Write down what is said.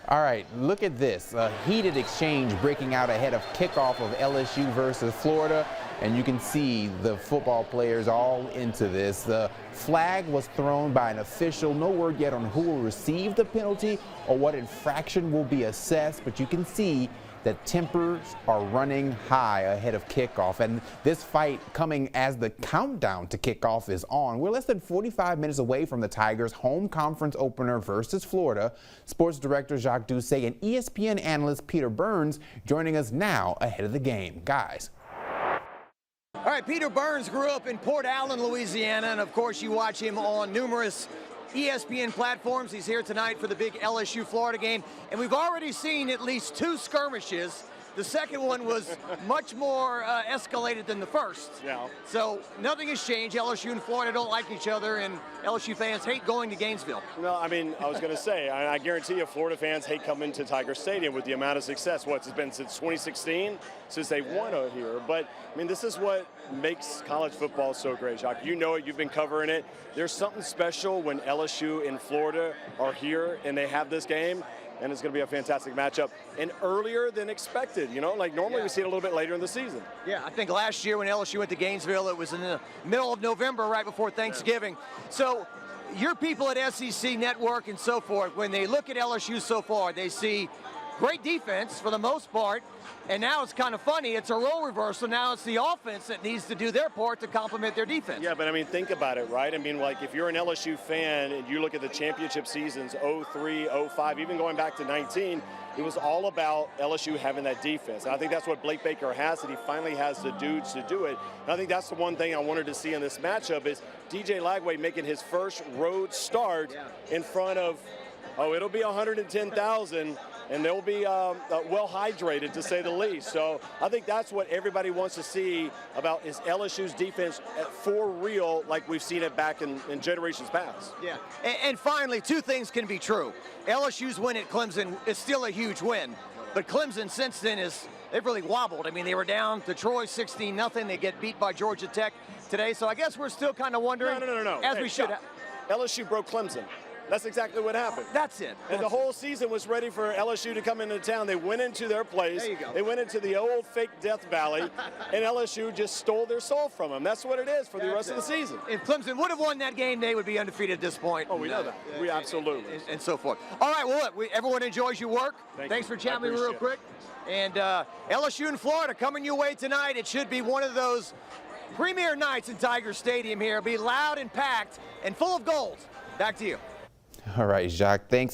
All right, look at this. A heated exchange breaking out ahead of kickoff of LSU versus Florida. And you can see the football players all into this. The flag was thrown by an official. No word yet on who will receive the penalty or what infraction will be assessed, but you can see that tempers are running high ahead of kickoff. And this fight coming as the countdown to kickoff is on. We're less than 45 minutes away from the Tigers' home conference opener versus Florida. Sports director Jacques Doucet and ESPN analyst Peter Burns joining us now ahead of the game. Guys. All right, Peter Burns grew up in Port Allen, Louisiana, and of course you watch him on numerous ESPN platforms. He's here tonight for the big LSU Florida game, and we've already seen at least 2 skirmishes. The second one was much more escalated than the first. Yeah. So nothing has changed. LSU and Florida don't like each other, and LSU fans hate going to Gainesville. No, I mean, I was going to say, I guarantee you Florida fans hate coming to Tiger Stadium with the amount of success. It's been since 2016 since they won out here. But, I mean, this is what makes college football so great, Jacques. You know it. You've been covering it. There's something special when LSU and Florida are here and they have this game. And it's going to be a fantastic matchup, and earlier than expected. You know, like normally we see it a little bit later in the season. Yeah, I think last year when LSU went to Gainesville, it was in the middle of November, right before Thanksgiving. So your people at SEC Network and so forth, when they look at LSU so far, they see great defense for the most part, and now it's kind of funny. It's a role reversal. Now it's the offense that needs to do their part to complement their defense. Yeah, but I mean, think about it, right? I mean, like if you're an LSU fan and you look at the championship seasons, 03, 05, even going back to 19, it was all about LSU having that defense. And I think that's what Blake Baker has, and he finally has the dudes to do it. And I think that's the one thing I wanted to see in this matchup is DJ Lagway making his first road start in front of, it'll be 110,000. And they'll be well hydrated, to say the least. So I think that's what everybody wants to see about is LSU's defense for real, like we've seen it back in generations past. Yeah, and finally, 2 things can be true. LSU's win at Clemson is still a huge win, but Clemson since then they've really wobbled. I mean, they were down to Troy 16-0. They get beat by Georgia Tech today. So I guess we're still kind of wondering. No. As we should. LSU broke Clemson. That's exactly what happened. That's it. And the whole season was ready for LSU to come into town. They went into their place. There you go. They went into the old fake Death Valley, and LSU just stole their soul from them. That's what it is for the rest of the season. If Clemson would have won that game, they would be undefeated at this point. Oh, we know that. We absolutely. And so forth. All right, well, look, everyone enjoys your work. Thanks for chatting with me real quick. And LSU and Florida coming your way tonight. It should be one of those premier nights in Tiger Stadium here. It'll be loud and packed and full of gold. Back to you. All right, Jacques, thanks.